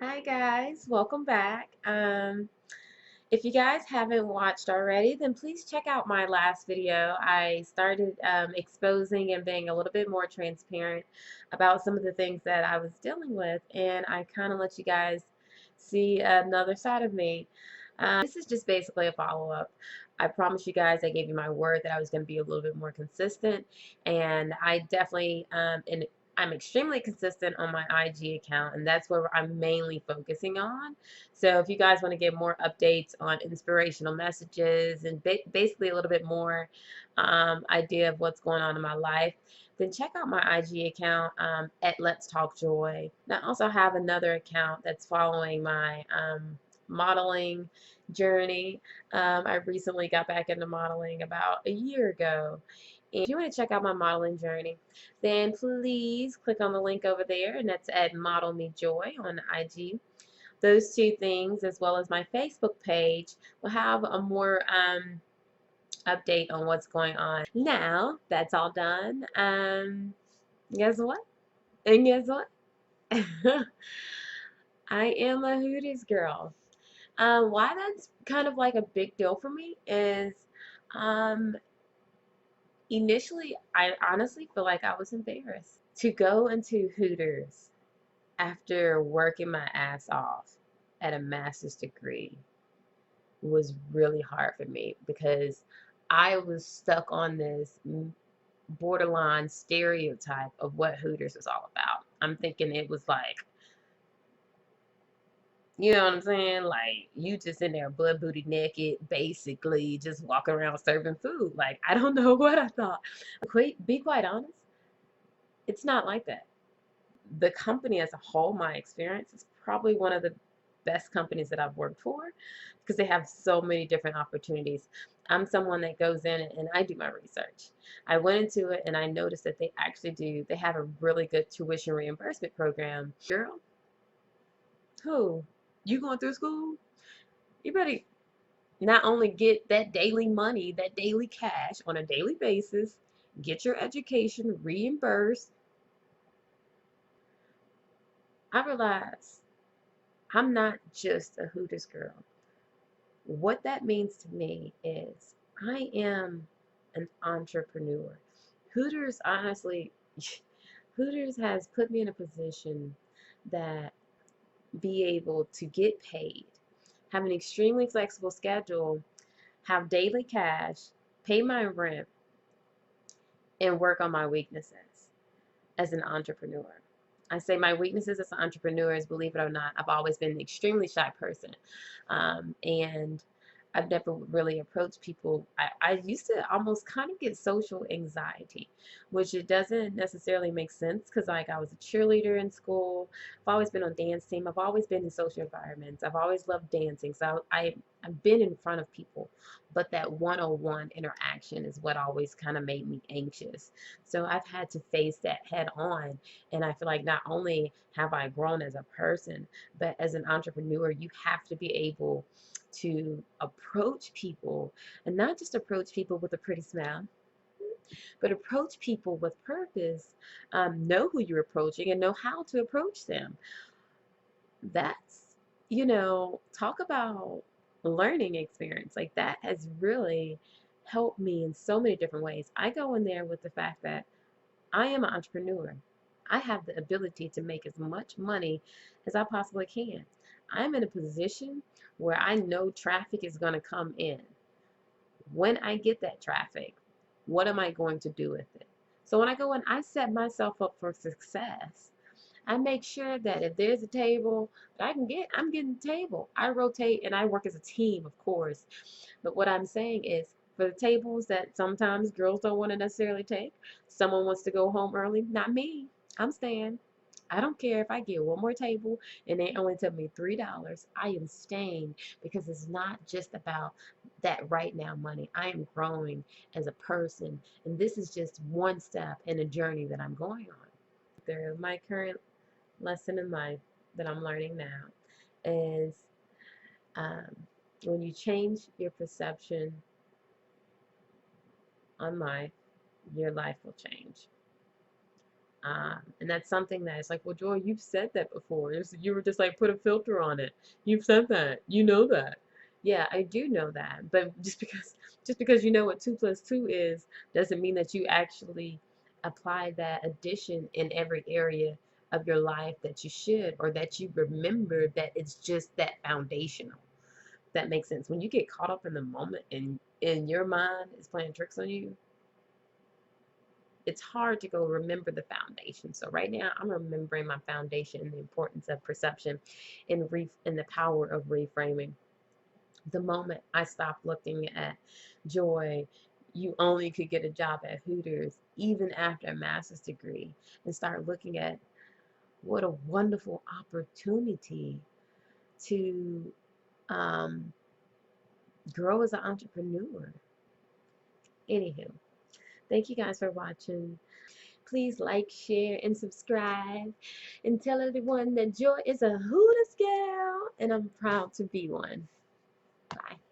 Hi guys, welcome back. If you guys haven't watched already, then please check out my last video. I started exposing and being a little bit more transparent about some of the things that I was dealing with, and I kind of let you guys see another side of me. This is just basically a follow-up. I promised you guys, I gave you my word that I was going to be a little bit more consistent, and I definitely, I'm extremely consistent on my IG account, and that's where I'm mainly focusing on. So if you guys want to get more updates on inspirational messages and basically a little bit more idea of what's going on in my life, then check out my IG account at Let's Talk Joy. And I also have another account that's following my modeling journey. I recently got back into modeling about a year ago. And if you want to check out my modeling journey, then please click on the link over there, and that's at Model Me Joy on IG. Those two things, as well as my Facebook page, will have a more update on what's going on. Now that's all done. Guess what? And guess what? I am a Hooters girl. Why that's kind of like a big deal for me is um, initially I honestly feel like I was embarrassed to go into Hooters after working my ass off at a master's degree was really hard for me because I was stuck on this borderline stereotype of what Hooters was all about. I'm thinking it was like, you know what I'm saying? Like you just in there butt booty naked, basically just walking around serving food. Like I don't know what I thought. Be quite honest, it's not like that. The company as a whole, my experience is probably one of the best companies that I've worked for because they have so many different opportunities. I'm someone that goes in and I do my research. I went into it and I noticed that they have a really good tuition reimbursement program. Girl, who? You going through school? You better not only get that daily money, that daily cash on a daily basis, get your education reimbursed. I realized I'm not just a Hooters girl. What that means to me is I am an entrepreneur. Hooters, honestly, Hooters has put me in a position that be able to get paid, have an extremely flexible schedule, have daily cash, pay my rent, and work on my weaknesses as an entrepreneur. I say my weaknesses as an entrepreneur is, believe it or not, I've always been an extremely shy person. And I've never really approached people. I used to almost kind of get social anxiety, which it doesn't necessarily make sense because like I was a cheerleader in school. I've always been on dance team. I've always been in social environments. I've always loved dancing. So I've been in front of people, but that one-on-one interaction is what always kind of made me anxious. So I've had to face that head on. And I feel like not only have I grown as a person, but as an entrepreneur, you have to be able to approach people and not just approach people with a pretty smile, but approach people with purpose, know who you're approaching and know how to approach them. That's, talk about learning experience. Like that has really helped me in so many different ways. I go in there with the fact that I am an entrepreneur. I have the ability to make as much money as I possibly can. I'm in a position where I know traffic is going to come in. When I get that traffic, what am I going to do with it? So when I go in, I set myself up for success. I make sure that if there's a table that I can get, I'm getting the table. I rotate and I work as a team, of course. But what I'm saying is, for the tables that sometimes girls don't want to necessarily take, someone wants to go home early, not me. I'm staying. I don't care if I get one more table and they only tell me $3. I am staying because it's not just about that right now money. I am growing as a person, and this is just one step in a journey that I'm going on. Through my current lesson in life that I'm learning now is um, when you change your perception on life, your life will change. And that's something that it's like, well, Joy, you've said that before. You were just like, put a filter on it. You've said that. You know that. Yeah, I do know that. But just because you know what 2 plus 2 is, doesn't mean that you actually apply that addition in every area of your life that you should, or that you remember that it's just that foundational. That makes sense. When you get caught up in the moment and your mind is playing tricks on you, it's hard to go remember the foundation. So right now I'm remembering my foundation and the importance of perception and the power of reframing. The moment I stopped looking at Joy, you only could get a job at Hooters even after a master's degree, and start looking at what a wonderful opportunity to um, grow as an entrepreneur. Anywho, thank you guys for watching. Please like, share, and subscribe. And tell everyone that Joy is a Hooters girl, and I'm proud to be one. Bye.